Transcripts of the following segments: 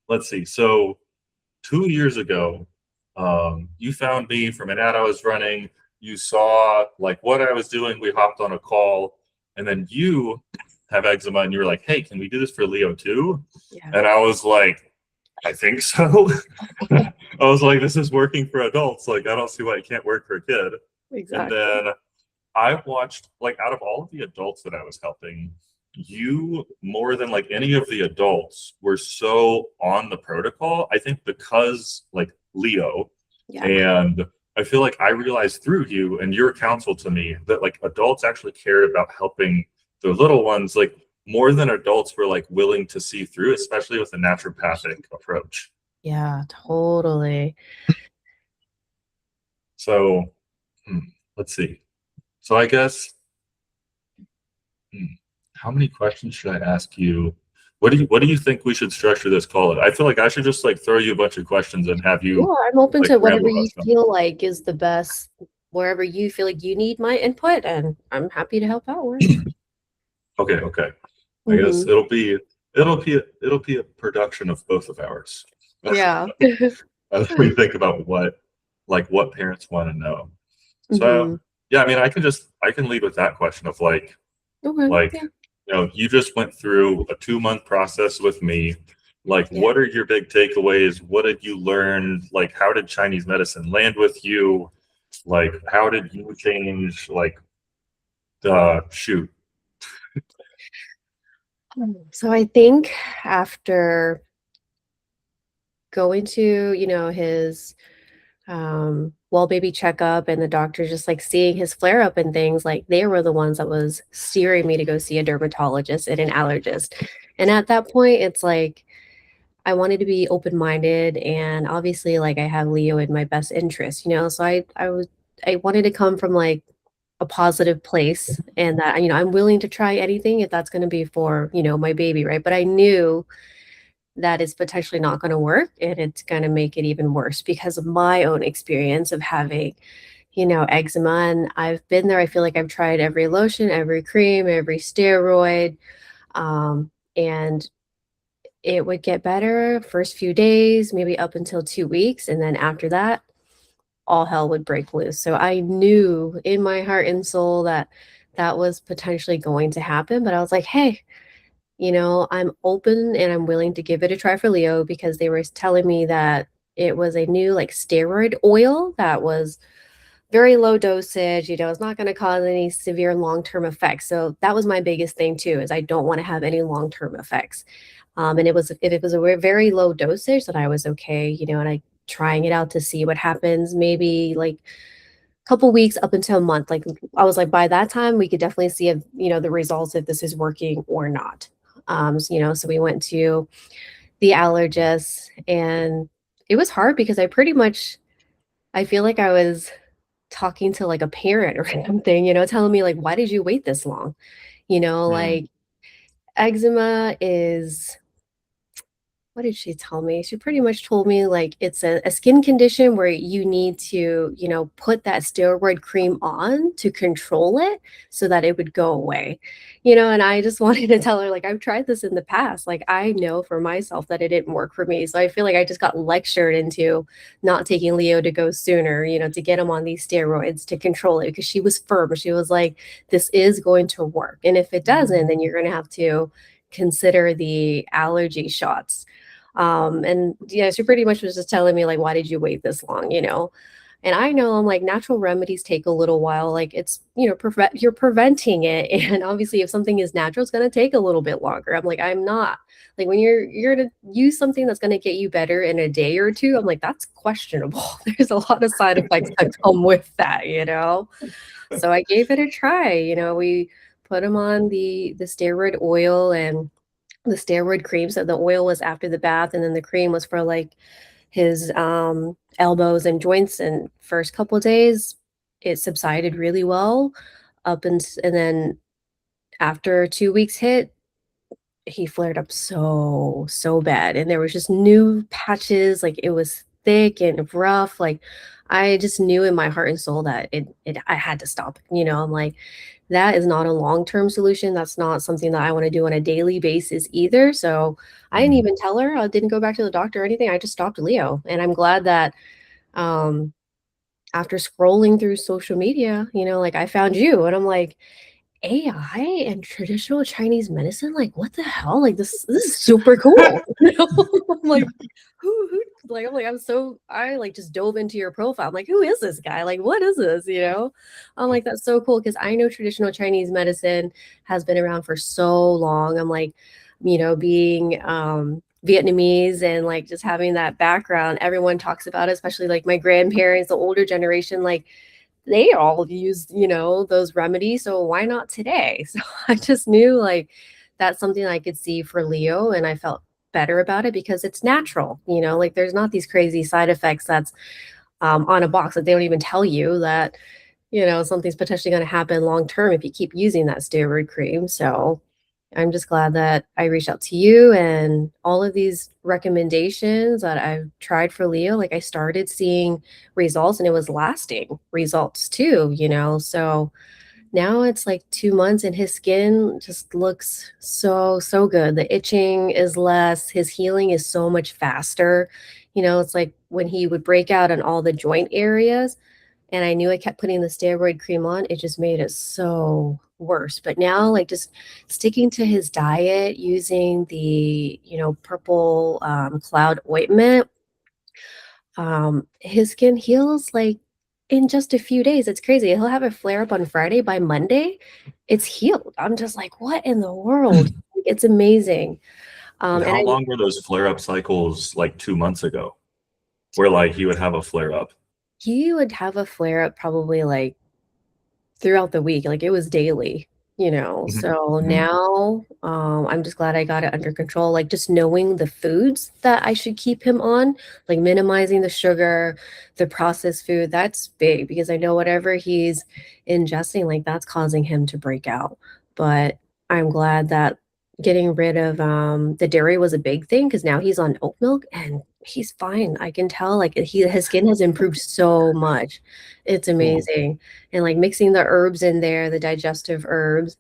let's see. So 2 years ago, you found me from an ad I was running. You saw like what I was doing. We hopped on a call, and then you have eczema, and you were like, "Hey, can we do this for Leo too?" Yeah. And I was like, "I think so." I was like, "This is working for adults. Like, I don't see why it can't work for a kid." And Exactly. then I watched, like, out of all of the adults that I was helping, you more than like any of the adults were so on the protocol. I think because like Leo, Yeah. and I feel like I realized through you and your counsel to me that like adults actually cared about helping their little ones, like more than adults were like willing to see through, especially with a naturopathic approach. Yeah, totally. So hmm, let's see. So I guess hmm, how many questions should I ask you? What do you think we should structure this call? I feel like I should just like throw you a bunch of questions and have Yeah, you I'm open like to whatever ramble you about them. feel like is the best, wherever you feel like you need my input, and I'm happy to help out where. Okay, okay. I guess Hmm. it'll be a production of both of ours. Yeah. As we think about what parents want to know. So Hmm. yeah, I mean I can lead with that question of Okay. like Yeah. you just went through a 2 month process with me. Like, Yeah. what are your big takeaways? What did you learn? Like, how did Chinese medicine land with you? Like, how did you change? Like, shoot. So I think after going to, his well baby checkup and the doctor just like seeing his flare up and things, like they were the ones that was steering me to go see a dermatologist and an allergist. And at that point, it's like I wanted to be open-minded, and obviously like I have Leo in my best interest, so I wanted to come from like a positive place, and that I'm willing to try anything if that's going to be for my baby, right? But I knew that is potentially not going to work, and it's going to make it even worse because of my own experience of having eczema. And I've been there. I feel like I've tried every lotion, every cream, every steroid, and it would get better first few days, maybe up until 2 weeks, and then after that all hell would break loose. So I knew in my heart and soul that that was potentially going to happen, but I was like, hey, I'm open and I'm willing to give it a try for Leo, because they were telling me that it was a new like steroid oil that was very low dosage, it's not going to cause any severe long-term effects. So that was my biggest thing too, is I don't want to have any long-term effects. And if it was a very low dosage, then I was okay, and I trying it out to see what happens, maybe like a couple weeks up until a month. Like I was like, by that time we could definitely see if, the results, if this is working or not. So we went to the allergist, and it was hard because I feel like I was talking to like a parent or something, telling me like, why did you wait this long? Hmm. Like eczema is, what did she tell me? She pretty much told me like it's a skin condition where you need to, put that steroid cream on to control it so that it would go away. And I just wanted to tell her, like, I've tried this in the past. Like, I know for myself that it didn't work for me. So I feel like I just got lectured into not taking Leo to go sooner, to get him on these steroids to control it, because she was firm. She was like, this is going to work. And if it doesn't, then you're going to have to consider the allergy shots. And she pretty much was just telling me like, why did you wait this long, And I know, I'm like, natural remedies take a little while. Like it's, you're preventing it. And obviously if something is natural, it's gonna take a little bit longer. I'm like, I'm not like, when you're to use something that's gonna get you better in a day or two, I'm like, that's questionable. There's a lot of side effects that come with that. So I gave it a try. We put him on the steroid oil and the steroid cream. So the oil was after the bath, and then the cream was for like his elbows and joints. And first couple of days, it subsided really well. And then after 2 weeks hit, he flared up so bad, and there was just new patches. Like it was thick and rough. Like I just knew in my heart and soul that I had to stop. I'm like, that is not a long-term solution. That's not something that I want to do on a daily basis either. So I didn't Mm. even tell her. I didn't go back to the doctor or anything. I just stopped Leo. And I'm glad that um after scrolling through social media, like I found you and I'm like, AI and traditional Chinese medicine, like, what the hell? Like, this is super cool. I'm like, who like I like just dove into your profile. I'm like, who is this guy? Like, what is this? I'm like, that's so cool because I know traditional Chinese medicine has been around for so long. I'm like, being Vietnamese and like just having that background, everyone talks about it, especially like my grandparents, the older generation, like they all used, those remedies. So why not today? So I just knew like that's something I could see for Leo and I felt better about it because it's natural, like there's not these crazy side effects that's on a box that they don't even tell you that, something's potentially going to happen long term if you keep using that steroid cream. So I'm just glad that I reached out to you and all of these recommendations that I've tried for Leo. Like I started seeing results and it was lasting results too, So now it's like 2 months and his skin just looks so, so good. The itching is less, his healing is so much faster. It's like when he would break out in all the joint areas, and I knew I kept putting the steroid cream on, it just made it so worse. But now, like, just sticking to his diet, using the, purple cloud ointment, his skin heals like in just a few days. It's crazy. He'll have a flare up on Friday. By Monday, it's healed. I'm just like, what in the world? It's amazing. And And how long were those flare-up cycles like 2 months ago? Where like he would have a flare-up? he would have a flare up probably like throughout the week, like, it was daily, Mhm. so Mhm. now, I'm just glad I got it under control, like, just knowing the foods that I should keep him on, like, minimizing the sugar, the processed food, that's big because I know whatever he's ingesting, like, that's causing him to break out, but I'm glad that getting rid of, the dairy was a big thing because now he's on oat milk and he's fine, I can tell, like, his skin has improved so much, it's Cool. amazing and like mixing the herbs in there, the digestive herbs.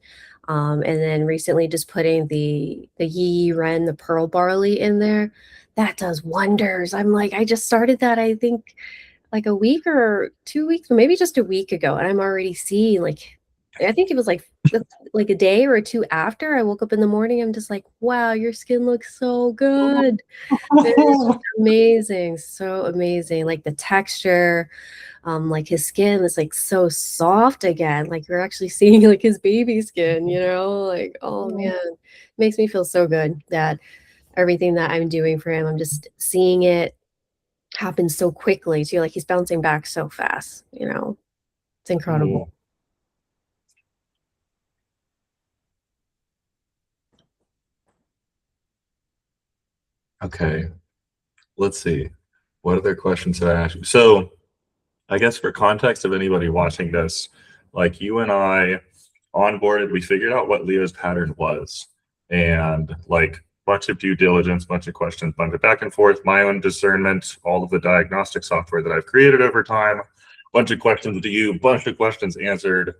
And then recently just putting the yi ren, the pearl barley in there. That does wonders. I'm like, I just started that, I think, like a week or 2 weeks, or maybe just a week ago. And I'm already seeing like, I think it was like a day or two after I woke up in the morning. I'm just like, wow, your skin looks so good. It is just amazing. So amazing. Like the texture, like his skin is like so soft again. Like you're actually seeing like his baby skin, like, oh man, makes me feel so good that everything that I'm doing for him, I'm just seeing it happen so quickly too. Like he's bouncing back so fast. It's incredible. Cool. Okay. Let's see. What other questions did I ask you? So I guess for context of anybody watching this, like you and I onboarded, we figured out what Leo's pattern was. And like bunch of due diligence, bunch of questions, bunch of back and forth, my own discernment, all of the diagnostic software that I've created over time, bunch of questions to you, bunch of questions answered.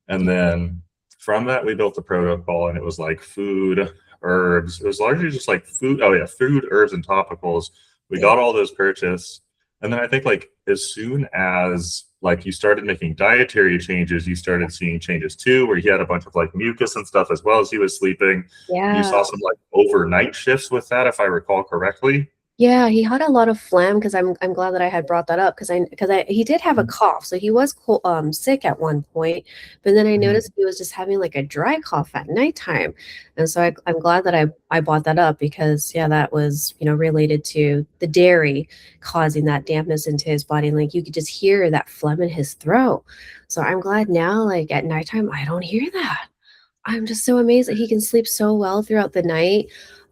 And then from that, we built a protocol and it was like food, herbs. It was largely just like food. Oh, yeah, food, herbs, and topicals. We Yeah. got all those purchased. And then I think like as soon as like you started making dietary changes, you started seeing changes too, where he had a bunch of like mucus and stuff as well as he was sleeping. You Yeah. saw some like overnight shifts with that, if I recall correctly. Yeah, he had a lot of phlegm because I'm glad that I had brought that up because I he did have a Mhm. cough, so he was sick at one point, but then I Mhm. noticed he was just having like a dry cough at nighttime, and so I'm glad that I brought that up because yeah, that was related to the dairy causing that dampness into his body, and like you could just hear that phlegm in his throat. So I'm glad now, like at nighttime, I don't hear that. I'm just so amazed that he can sleep so well throughout the night.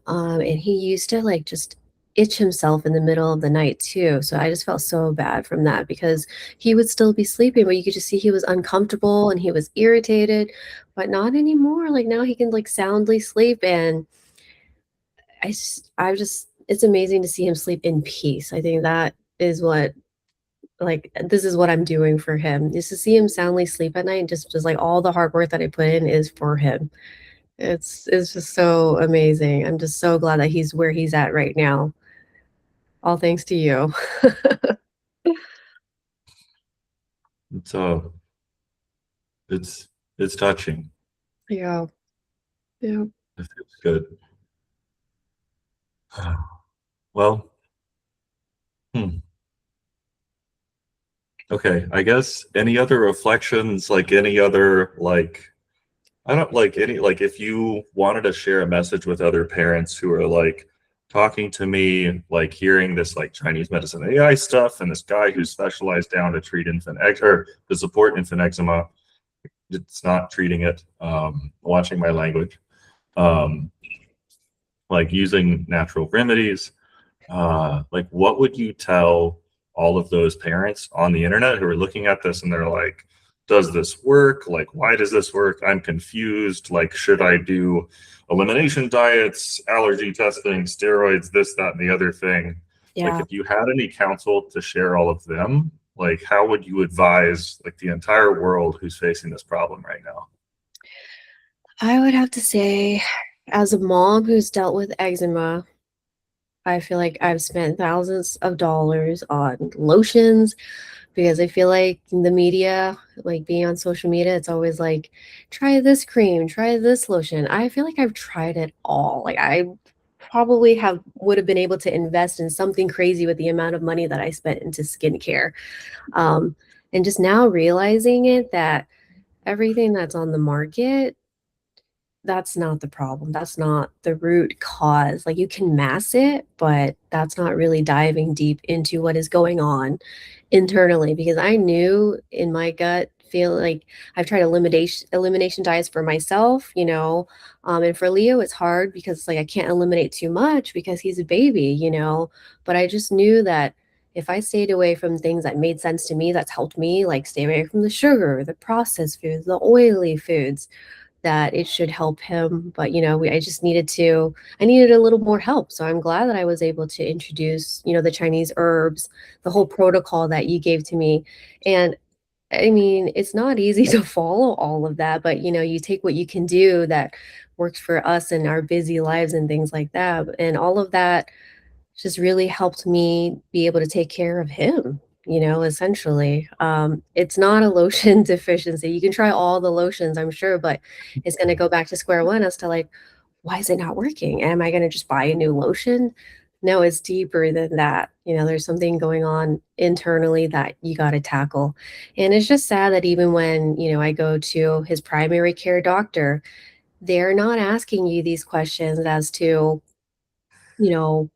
And he used to like just itch himself in the middle of the night too. So I just felt so bad from that because he would still be sleeping, but you could just see he was uncomfortable and he was irritated, but not anymore. Like now he can like soundly sleep and I just it's amazing to see him sleep in peace. I think that is what like, this is what I'm doing for him, is to see him soundly sleep at night, and just like all the hard work that I put in is for him. It's just so amazing. I'm just so glad that he's where he's at right now. All thanks to you. It's it's touching. Yeah. Yeah. It feels good. Well, hmm. Okay. I guess any other reflections, like any other like I don't like any like if you wanted to share a message with other parents who are like talking to me, like hearing this like Chinese medicine AI stuff and this guy who's specialized down to treat infant or to support infant eczema, it's not treating it. Watching my language, um, like using natural remedies. Like, what would you tell all of those parents on the internet who are looking at this and they're like, does this work? Like, why does this work? I'm confused. Like, should I do elimination diets, allergy testing, steroids, this, that, and the other thing? Like, Yeah. if you had any counsel to share all of them, like, how would you advise like the entire world who's facing this problem right now? I would have to say, as a mom who's dealt with eczema, I feel like I've spent thousands of dollars on lotions because I feel like the media, like being on social media, it's always like, try this cream, try this lotion. I feel like I've tried it all. Like I probably have would have been able to invest in something crazy with the amount of money that I spent into skincare. Um, and just now realizing it that everything that's on the market, that's not the problem. That's not the root cause. Like you can mask it, but that's not really diving deep into what is going on internally because I knew in my gut feel like I've tried elimination diets for myself, and for Leo it's hard because like I can't eliminate too much because he's a baby, but I just knew that if I stayed away from things that made sense to me, that's helped me, like stay away from the sugar, the processed foods, the oily foods, that it should help him. But I needed a little more help. So I'm glad that I was able to introduce, the Chinese herbs, the whole protocol that you gave to me. And I mean, it's not easy to follow all of that, but you take what you can do that works for us in our busy lives and things like that. And all of that just really helped me be able to take care of him, essentially. It's not a lotion deficiency. You can try all the lotions, I'm sure, but it's going to go back to square one as to like, why is it not working? Am I going to just buy a new lotion? No, it's deeper than that. There's something going on internally that you got to tackle. And it's just sad that even when, I go to his primary care doctor, they're not asking you these questions as to, you know,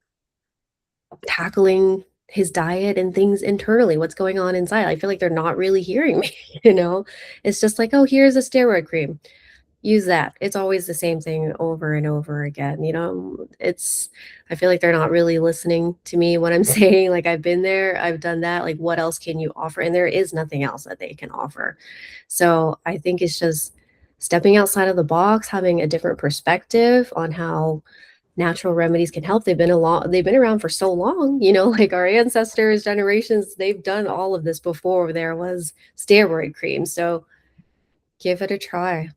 tackling his diet and things internally, what's going on inside. I feel like they're not really hearing me, you know? It's just like, "Oh, here's a steroid cream. Use that." It's always the same thing over and over again, I feel like they're not really listening to me when I'm saying, like, "I've been there, I've done that, like, what else can you offer?" And there is nothing else that they can offer. So, I think it's just stepping outside of the box, having a different perspective on how natural remedies can help. They've been around for so long, like our ancestors, generations, they've done all of this before there was steroid cream. So give it a try.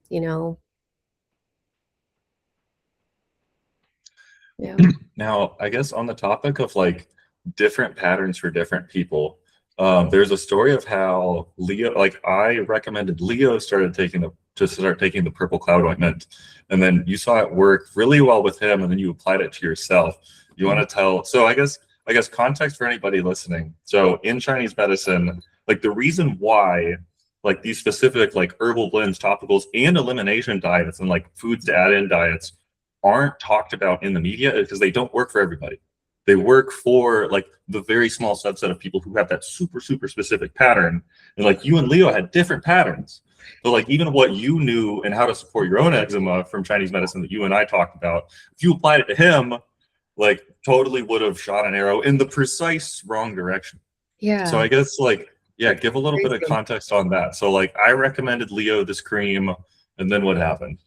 Yeah. Now, I guess on the topic of like different patterns for different people, there's a story of how Leo, like I recommended Leo start taking the purple cloud ointment, and then you saw it work really well with him, and then you applied it to yourself. You want to tell? So I guess context for anybody listening. So in Chinese medicine, like the reason why like these specific like herbal blends, topicals, and elimination diets and like foods to add in diets aren't talked about in the media is because they don't work for everybody. They work for like the very small subset of people who have that super, super specific pattern. And like you and Leo had different patterns. So like even what you knew and how to support your own eczema from Chinese medicine that you and I talked about, if you applied it to him, like totally would have shot an arrow in the precise wrong direction. So Yeah. I guess like, yeah, give a little bit of Crazy. context on that. So like I recommended Leo this cream, and then what happened?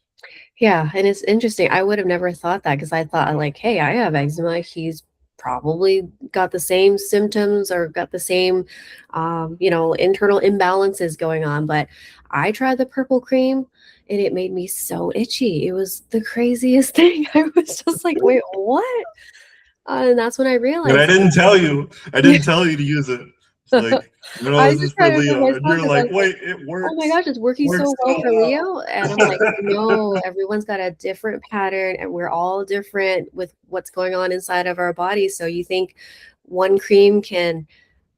Yeah, and it's interesting. I would have never thought that because I thought like, hey, I have eczema. He's probably got the same symptoms or got the same, internal imbalances going on. But I tried the purple cream and it made me so itchy. It was the craziest thing. I was just like, wait, what? And that's when I And I realized, didn't tell you. I didn't tell you to use it. It's like, I this is just for tried it for Leo. And myself you're because I like, was like, wait, it oh my works. gosh, it's working Works so well so for well. Leo. And I'm like, no, everyone's got a different pattern and we're all different with what's going on inside of our bodies. So you think one cream can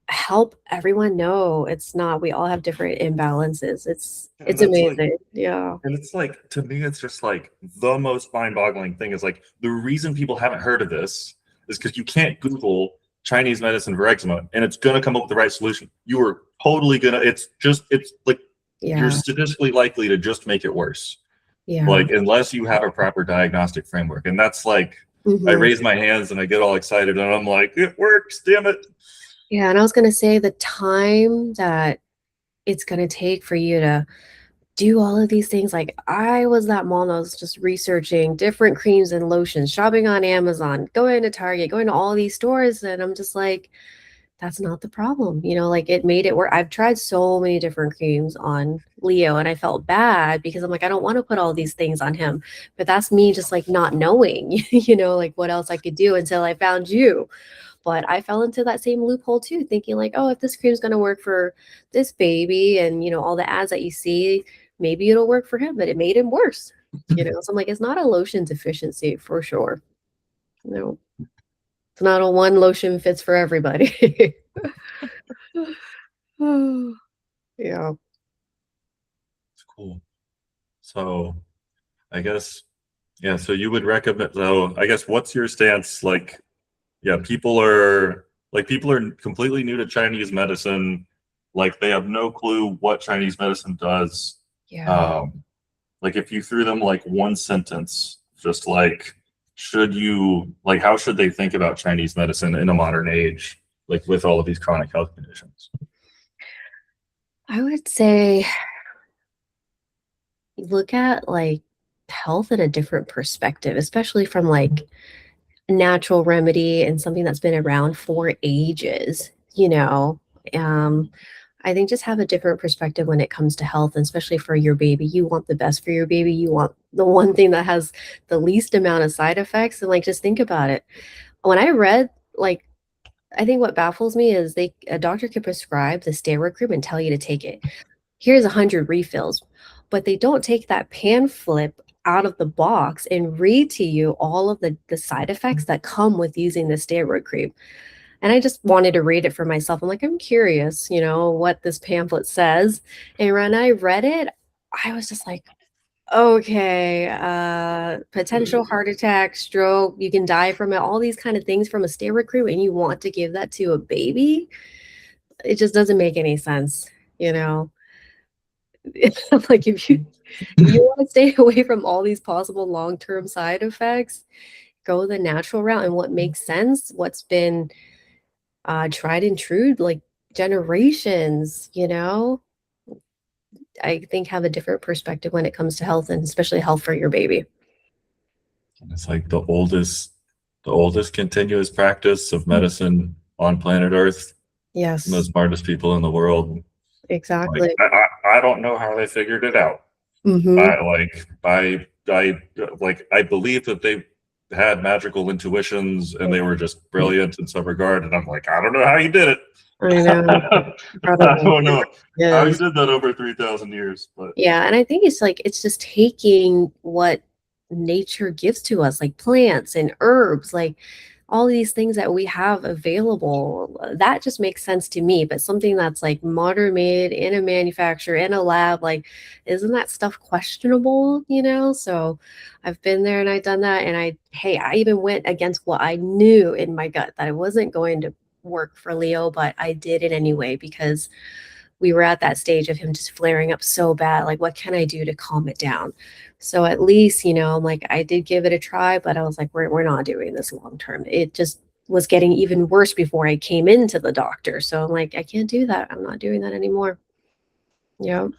help everyone? No, it's not. We all have different imbalances. And It's that's like, amazing. Yeah. and it's like, to me, it's just like the most mind-boggling thing is like the reason people haven't heard of this is because you can't Google Chinese medicine for eczema and it's gonna come up with the right solution. You are totally gonna, it's like you're Yeah. statistically likely to just make it worse. Yeah. Like unless you have a proper diagnostic framework. And that's like I Hmm. raise my hands and I get all excited and I'm like, it works, damn it. Yeah. And I was going to say the time that it's going to take for you to do all of these things. Like I was that mom that was just researching different creams and lotions, shopping on Amazon, going to Target, going to all these stores. And I'm just like, that's not the problem. Like it made it work. I've tried so many different creams on Leo and I felt bad because I'm like, I don't want to put all these things on him. But that's me just like not knowing, like what else I could do until I found you. But I fell into that same loophole too, thinking like, oh, if this cream's going to work for this baby and, all the ads that you see, maybe it'll work for him, but it made him worse. So I'm like, it's not a lotion deficiency for sure. No, it's not a one lotion fits for everybody. Yeah. It's cool. So I guess, yeah, so you would recommend, so I guess what's your stance? Like, yeah, people are completely new to Chinese medicine. Like they have no clue what Chinese medicine does. Yeah. Um, like if you threw them like one sentence, just like, how should they think about Chinese medicine in a modern age, like with all of these chronic health conditions? I would say look at like health in a different perspective, especially from like natural remedy and something that's been around for ages. Um, I think just have a different perspective when it comes to health, and especially for your baby. You want the best for your baby. You want the one thing that has the least amount of side effects. And like, just think about it. When I read, like, I think what baffles me is a doctor could prescribe the steroid cream and tell you to take it. Here's 100 refills, but they don't take that pamphlet out of the box and read to you all of the side effects that come with using the steroid cream. And I just wanted to read it for myself. I'm like, I'm curious, what this pamphlet says. And when I read it, I was just like, okay, potential heart attack, stroke, you can die from it, all these kind of things from a steroid cream, and you want to give that to a baby? It just doesn't make any sense, you know? Like if you want to stay away from all these possible long-term side effects, go the natural route and what makes sense, what's been tried and true, like generations. I think have a different perspective when it comes to health and especially health for your baby. It's like the oldest continuous practice of medicine on planet Earth, and the Yes, smartest people in the world. Like exactly. I don't know how they figured it out. Mm-hmm. I believe that they had magical intuitions and they were just brilliant in some regard. And I'm like, I don't know how you did it. I know. I Incredible. don't It know how really you is. did that over 3,000 years, but Yeah, and I think it's like it's just taking what nature gives to us, like plants and herbs, like all these things that we have available. That just makes sense to me. But something that's like modern made in a manufacturer in a lab, like, isn't that stuff questionable? So I've been there and I've done that. And I even went against what I knew in my gut that it wasn't going to work for Leo, but I did it anyway because we were at that stage of him just flaring up so bad. Like, what can I do to calm it down? So at least, I'm like, I did give it a try, but I was like, we're not doing this long term. It just was getting even worse before I came into the doctor. So I'm like, I can't do that. I'm not doing that anymore. Yeah.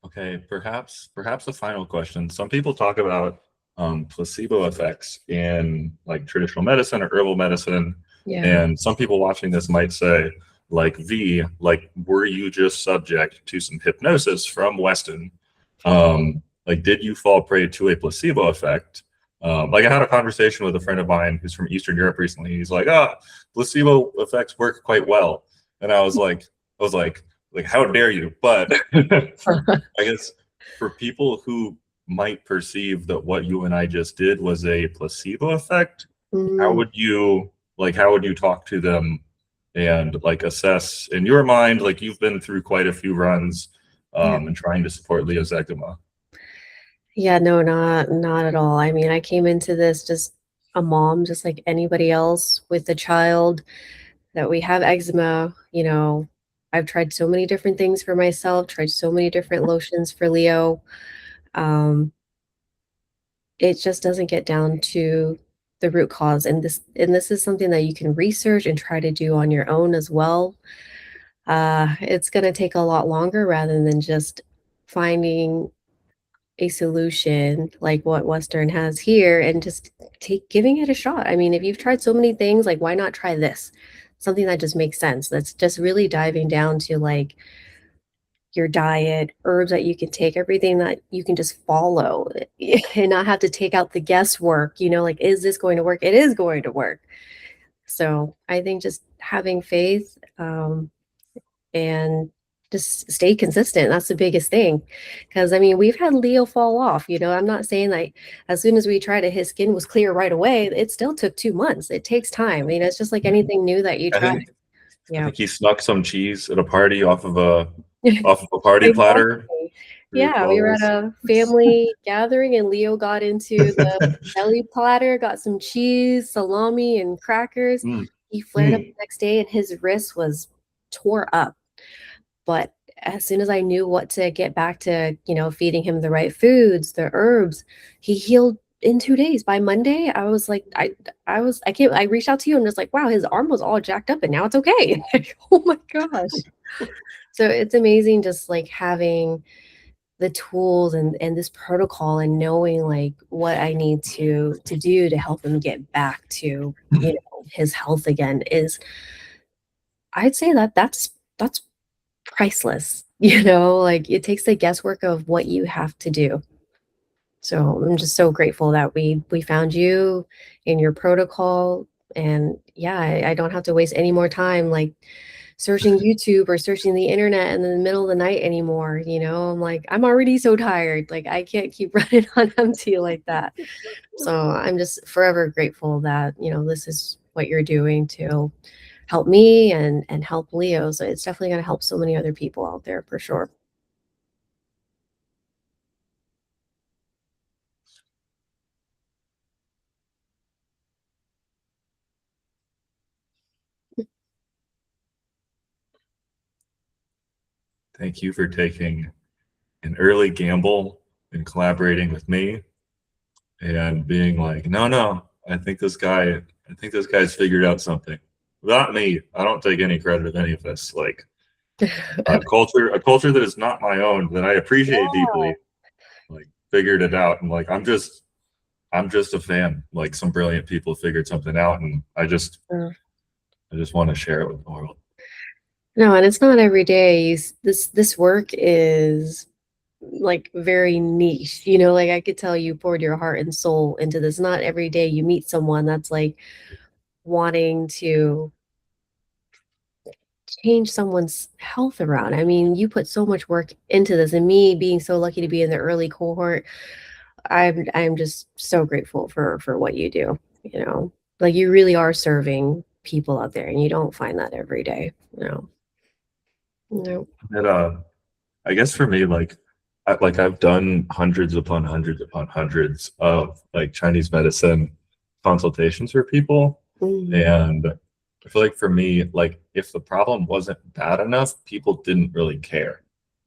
okay, perhaps a final question. Some people talk about placebo effects in like traditional medicine or herbal medicine. Yeah. And some people watching this might say, like, V, like, were you just subject to some hypnosis from Weston? Like, did you fall prey to a placebo effect? Like, I had a conversation with a friend of mine who's from Eastern Europe recently. He's like, placebo effects work quite well. And I was like, how dare you? But I guess for people who might perceive that what you and I just did was a placebo effect, how would you talk to them and like assess in your mind, like you've been through quite a few runs and trying to support Leo's eczema? Yeah, no, not at all. I mean, I came into this just a mom, just like anybody else with a child that we have eczema. I've tried so many different things for myself, tried so many different lotions for Leo. It just doesn't get down to the root cause. And this is something that you can research and try to do on your own as well. It's going to take a lot longer rather than just finding a solution like what Western has here and just giving it a shot. I mean, if you've tried so many things, like why not try this? Something that just makes sense. That's just really diving down to like your diet, herbs that you can take, everything that you can just follow and not have to take out the guesswork, like, is this going to work? It is going to work. So I think just having faith and just stay consistent. That's the biggest thing. Because I mean, we've had Leo fall off. I'm not saying like as soon as we tried it, his skin was clear right away. It still took 2 months. It takes time. It's just like anything new that you I try. think I Yeah. think he snuck some cheese at a party off of a party platter. Exactly. Yeah, we were at a family gathering and Leo got into the deli platter, got some cheese, salami, and crackers. He flared up the next day and his wrist was tore up. But as soon as I knew what to get back to, feeding him the right foods, the herbs, he healed in 2 days. By Monday, I was like, I reached out to you and was like, wow, his arm was all jacked up and now it's okay. Like, oh my gosh. So it's amazing just like having the tools and this protocol and knowing like what I need to do to help him get back to, his health again is, I'd say that's priceless. Like it takes the guesswork of what you have to do. So I'm just so grateful that we found you in your protocol. And yeah, I don't have to waste any more time like searching YouTube or searching the internet in the middle of the night anymore. I'm like, I'm already so tired. Like I can't keep running on empty like that. So I'm just forever grateful that, this is what you're doing to help me and help Leo. So it's definitely going to help so many other people out there for sure. Thank you for taking an early gamble and collaborating with me and being like, no, I think this guy's figured out something. Not me. I don't take any credit of any of this. Like a culture that is not my own, that I appreciate deeply, like figured it out. And like I'm just a fan. Like some brilliant people figured something out, and I just want to share it with the world. No, and it's not every day. This work is like very niche, like I could tell you poured your heart and soul into this. Not every day you meet someone that's like wanting to change someone's health around. I mean, you put so much work into this, and me being so lucky to be in the early cohort, I'm just so grateful for what you do. Like you really are serving people out there, and you don't find that every day. No. I guess for me, I've done hundreds upon hundreds upon hundreds of like Chinese medicine consultations for people, and I feel like for me, like if the problem wasn't bad enough, people didn't really care.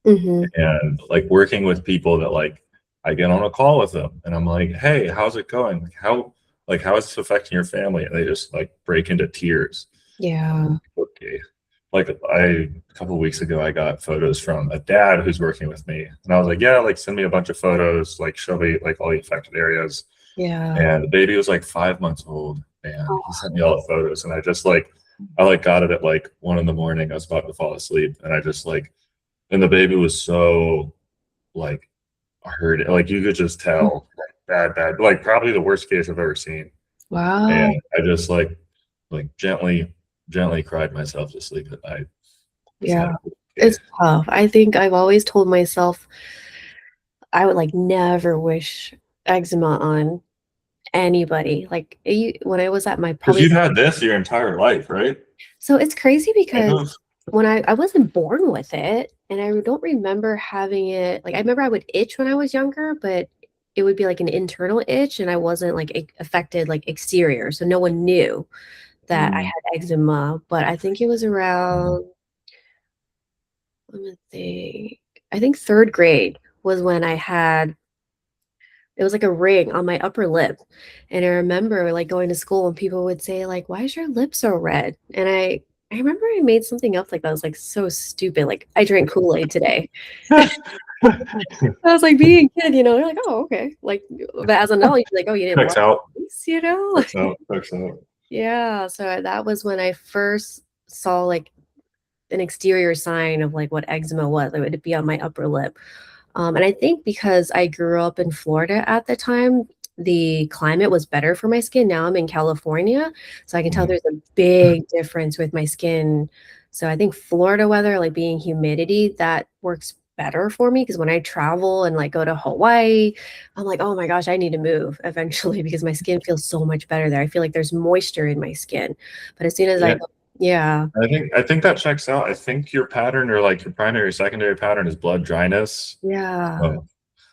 And like working with people that like I get on a call with them and I'm like, hey, how's it going? How is this affecting your family? And they just like break into tears. Yeah. Okay. Like a couple of weeks ago, I got photos from a dad who's working with me, and I was like, yeah, like send me a bunch of photos, like show me like all the affected areas. Yeah. And the baby was like 5 months old, and he Oh, sent me all the photos, and I got it at like 1 in the morning. I was about to fall asleep, and I just like, and the baby was so like hurt, like you could just tell, like, bad, like probably the worst case I've ever seen. wow. And I just like gently cried myself to sleep at night. Just had Yeah. a good day. It's tough. I think I've always told myself I would like never wish eczema on anybody. Like when I was at my Because probably you've had this your entire life, right? so it's crazy Kind because of. when I wasn't born with it and I don't remember having it like I remember I would itch when I was younger, but it would be like an internal itch and I wasn't like affected like exterior. So no one knew that I Mm, had eczema, but I think it was around let me think. I think 3rd grade was when I had it was like a ring on my upper lip. And I remember like going to school and people would say like, "Why is your lip so red?" And I remember I made something up like that was like so stupid. Like I drank Kool-Aid today. I was like being a kid, you know, they're like, "Oh, okay." Like but as an adult, you'd be like, "Oh, you didn't checks wash out. your face," you know? Checks out. Checks out. Yeah. So that was when I first saw like an exterior sign of like what eczema was. It would be on my upper lip. And I think because I grew up in Florida at the time, the climate was better for my skin. Now I'm in California, so I can tell Mm, there's a big difference with my skin. So I think Florida weather, like being humidity, that works better for me because when I travel and like go to Hawaii, I'm like, oh my gosh, I need to move eventually because my skin feels so much better there. I feel like there's moisture in my skin. But as soon as I yeah, go, yeah, I think that checks out. I think your pattern or like your primary secondary pattern is blood dryness. yeah, Oh.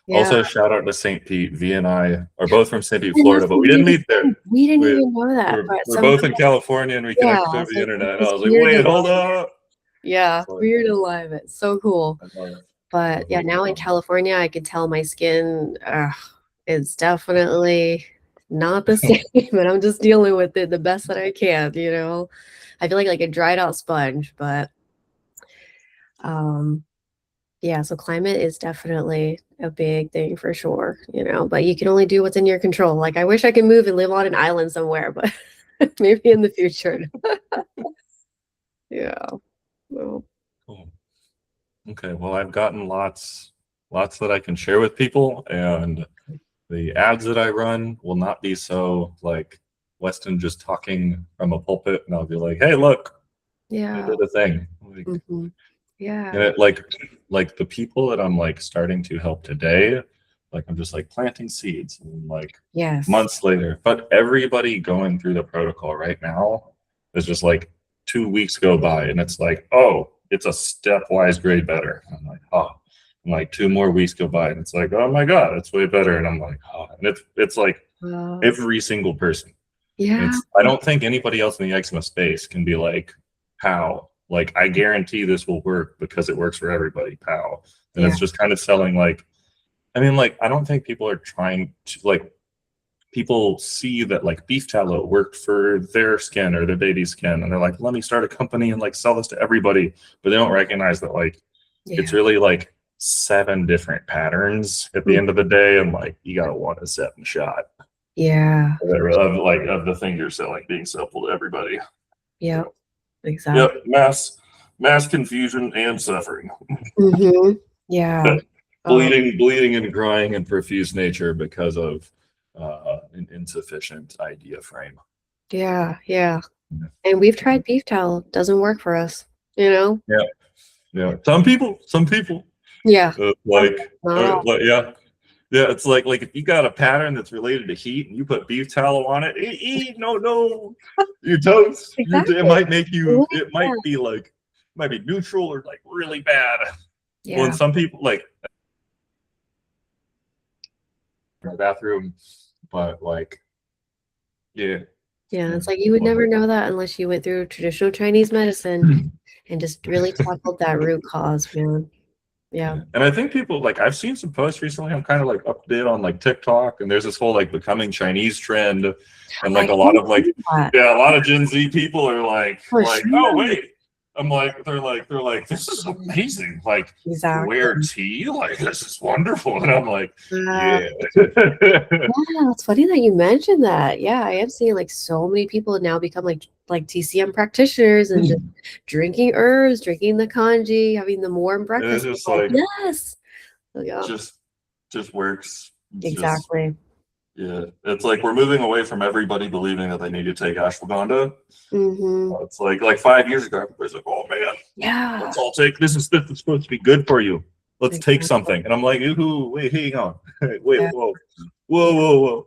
yeah. Also, shout out to St. Pete. V and I are both from St. Pete, And that's Florida, but the we didn't weirdest meet there. thing. We didn't We, even know that, we're, but we're somehow, both in California and we yeah, connected over the so internet. And I this was like, weird wait, hold alignment. up. Yeah, So, weird alignment. So cool. I love it. But Love yeah, it. now in California, I could tell my skin is definitely not the same, but I'm just dealing with it the best that I can, you know. I feel like a dried out sponge, but um yeah, so climate is definitely a big thing for sure, you know, but you can only do what's in your control. Like I wish I could move and live on an island somewhere, but maybe in the future. Yeah. Well, Cool. Okay, well, I've gotten lots that I can share with people, and the ads that I run will not be so like Weston just talking from a pulpit, and I'll be like, "Hey, look, I yeah. did a thing." Like, Mhm. and Yeah. it like the people that I'm like starting to help today, like I'm just like planting seeds, and like Yes. months later, but everybody going through the protocol right now is just like 2 weeks go by, and it's like, oh, it's a stepwise grade better. I'm like, oh, and like 2 more weeks go by, and it's like, oh my god, it's way better, and I'm like, oh, and it's like every single person. And Yeah. it's I don't think anybody else in the eczema space can be like, how? Like, I guarantee this will work because it works for everybody, pow. And Yeah. it's just kind of selling like, I mean, like, I don't think people are trying to like people see that like beef tallow worked for their skin or their baby's skin, and they're like, let me start a company and like sell this to everybody, but they don't recognize that like it's Yeah. really like 7 different patterns at the Mm. end of the day, and like you gotta want a 7 shot Yeah. of the thing you're selling being sold to everybody. Yep. So, yep, Exactly. mass confusion and suffering. Mhm. Yeah. Um, Bleeding and crying in profuse nature because of an insufficient idea frame. yeah. Yeah. And we've tried beef towel. Doesn't work for us, you know? Yeah, yeah. Some people, Yeah. Some not all. like, yeah, yeah. It's like if you got a pattern that's related to heat and you put beef tallow on it, no, your toes. It Exactly. might make you. It Yeah. might be neutral or like really bad. Well, and Yeah. some people like in the bathroom, but like, yeah, Yeah. yeah. It's like you would never know that unless you went through traditional Chinese medicine and just really tackled that root cause, man. Yeah. Yeah. And I think people like I've seen some posts recently. I'm kind of like up to date on like TikTok, and there's this whole like becoming Chinese trend, and I like a lot can of like see that yeah, a lot of Gen Z people are for like oh sure. wait. I'm like, they're like, this is amazing. Like, rare Exactly. tea, like this is wonderful. And I'm like, Uh, yeah. yeah, it's funny that you mentioned that. Yeah, I am seeing like so many people now become like TCM practitioners and just drinking herbs, drinking the kanji, having the warm And it's breakfast. just Like, like yes. So, yeah, just just works. It's just exactly. yeah. It's like we're moving away from everybody believing that they need to take ashwagandha. Mm-hmm. It's like 5 years ago, everybody's like, oh man, Yeah, let's all take this is supposed to be good for you. Let's take exactly. something. And I'm like, ooh, wait, hang on. Wait, Yeah, whoa.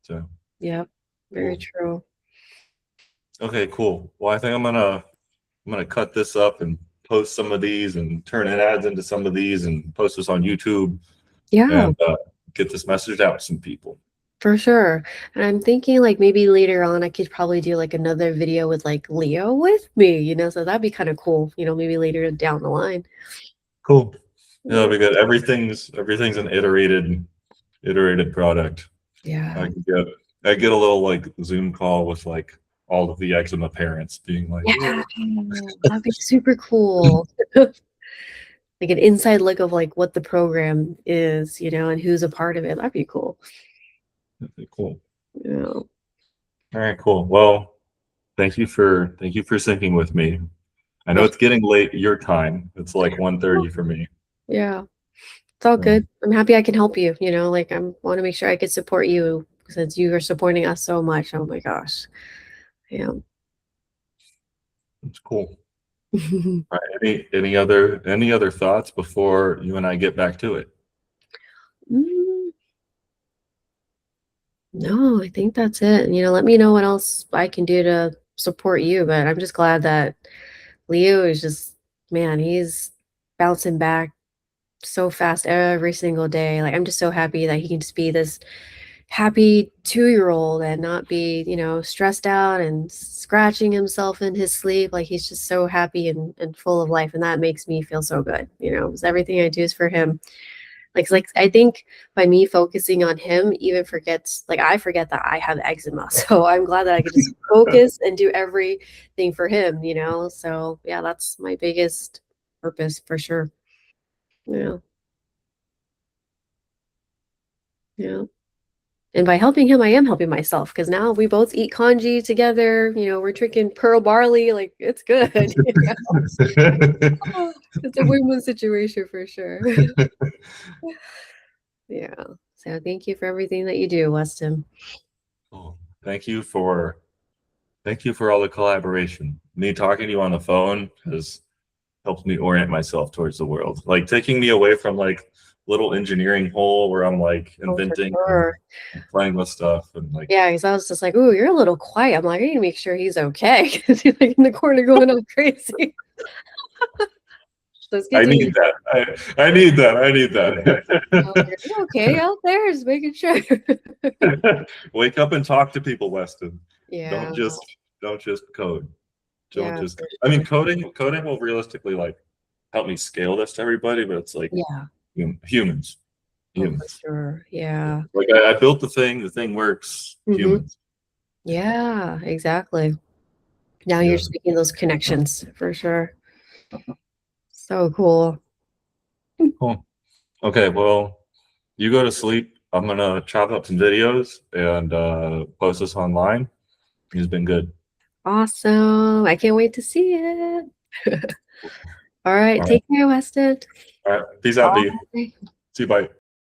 So yep. Very cool. true. Okay, cool. Well, I think I'm gonna cut this up and post some of these and turn in ads into some of these and post this on YouTube Yeah, and get this message out to some people. for sure. And I'm thinking like maybe later on I could probably do like another video with like Leo with me, so that'd be kind of cool, maybe later down the line. Cool. Yeah, Yeah. that'll be good. Everything's an iterated product. I Yeah. can get I get a little like Zoom call with like all of the eczema parents being like, Yeah, yeah. that'd be super cool. Like an inside look of like what the program is, and who's a part of it. That'd be cool. Okay, cool. Yeah. All right, cool. Well, thank you for syncing with me. I know Yeah. it's getting late your time. It's like 1:30 for me. Yeah. It's all So good. I'm happy I can help you, like I want to make sure I could support you since you are supporting us so much. Oh my gosh. Yeah. it's cool. All right. Any other thoughts before you and I get back to it? Mm, no, I think that's it. Let me know what else I can do to support you. But I'm just glad that Leo is just, man, he's bouncing back so fast every single day. Like, I'm just so happy that he can just be this happy 2-year-old and not be, stressed out and scratching himself in his sleep. Like, he's just so happy and full of life. And that makes me feel so good, because everything I do is for him. Like I think by me focusing on him, even forgets like I forget that I have eczema. So I'm glad that I could just focus and do everything for him. So yeah, that's my biggest purpose for sure. Yeah. Yeah. And by helping him, I am helping myself because now we both eat kanji together. We're drinking pearl barley. Like it's good. It's a win-win situation for sure. Yeah. So thank you for everything that you do, Weston. Cool. Thank you for all the collaboration. Me talking to you on the phone has helped me orient myself towards the world. Like taking me away from like little engineering hole where I'm like Oh, for inventing sure. and playing with stuff and like Yeah, because I was just like, "Ooh, you're a little quiet." I'm like, "I need to make sure he's okay," 'cause he's, like, in the corner going all crazy. So it's good I to need hear. that. I need that. I need Oh, "Are that. you okay out there?" Just making sure. Wake up and talk to people, Weston. Don't Yeah, just code. Don't yeah, just for I mean sure. coding will realistically like help me scale this to everybody, but it's like Yeah. humans. Oh, for Humans. sure. Yeah. Like I built the thing works, Mhm. humans. Yeah, exactly. Now you're Yeah. just making those connections for sure. So cool. Cool. Okay, well, you go to sleep. I'm gonna chop up some videos and post this online. It's been good. Awesome. I can't wait to see it. All right. All right. Take care, Weston. All right. Peace out, B. Bye. See you. Bye.